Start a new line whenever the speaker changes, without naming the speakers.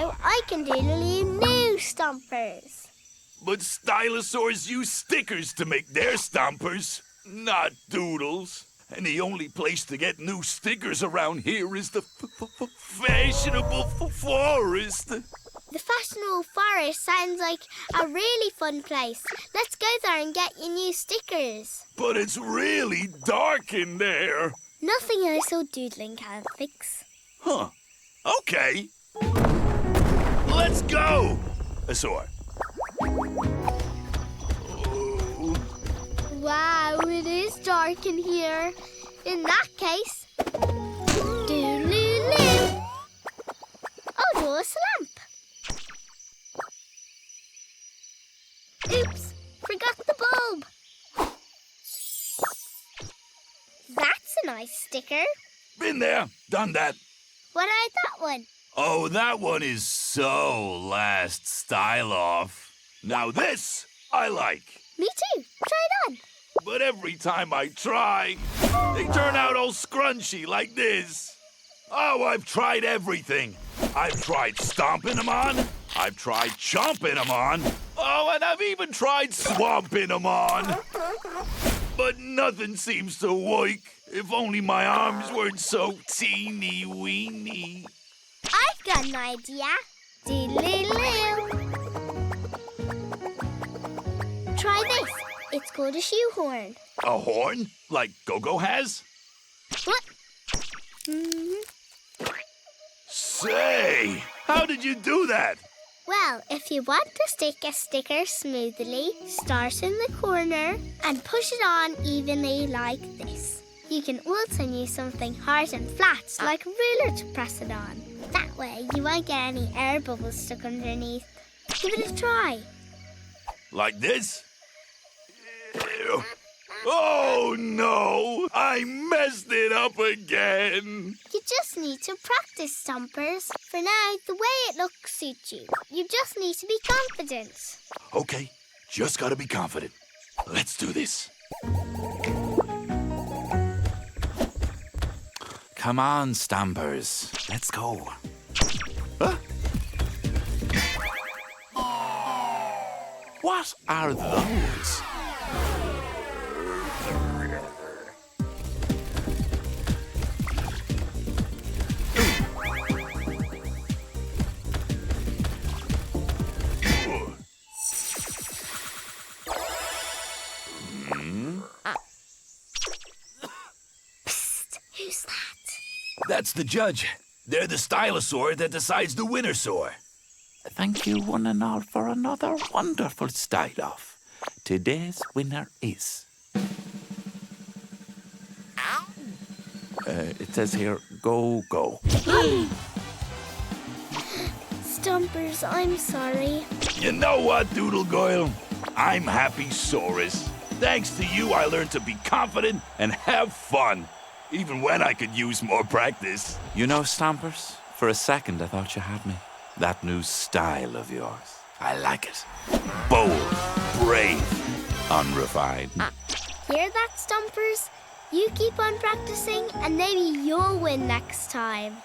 so I can doodle you new stompers.
But Stylosaurs use stickers to make their stompers, not doodles. And the only place to get new stickers around here is the Fashionable Forest.
The Fashionable Forest sounds like a really fun place. Let's go there and get you new stickers.
But it's really dark in there.
Nothing a little doodling can't fix.
Huh. Okay. Let's go! Asaur.
Wow, it is dark in here. In that case, doodle-oo. I'll draw us a lamp. Oops, forgot the bulb. That's a nice sticker.
Been there, done that.
What about that one?
Oh, that one is so last style off. Now this, I like.
Me too. Try it on.
But every time I try, they turn out all scrunchy like this. Oh, I've tried everything. I've tried stomping them on. I've tried chomping them on. Oh, and I've even tried swamping them on. But nothing seems to work. If only my arms weren't so teeny weeny.
I've got an idea. Doodle-oo. Try this. It's called a shoehorn.
A horn? Like Go-Go has?
What?
Say, how did you do that?
Well, if you want to stick a sticker smoothly, start in the corner and push it on evenly like this. You can also use something hard and flat, like a ruler, to press it on. That way, you won't get any air bubbles stuck underneath. Give it a try.
Like this? Ew. Oh, no! I messed it up again!
You just need to practice, Stompers. For now, the way it looks suits you. You just need to be confident.
Okay, just gotta be confident. Let's do this.
Come on, Stompers. Let's go. Huh? What are those?
Who's that?
That's the judge. They're the Stylosaur that decides the winner soar.
Thank you, one and all, for another wonderful style-off. Today's winner is... it says here, Go, Go.
Stompers, I'm sorry.
You know what, Doodle Girl? I'm happy Saurus. Thanks to you, I learned to be confident and have fun, even when I could use more practice.
You know, Stompers, for a second I thought you had me. That new style of yours. I like it.
Bold, brave, unrefined.
Hear that, Stompers? You keep on practicing and maybe you'll win next time.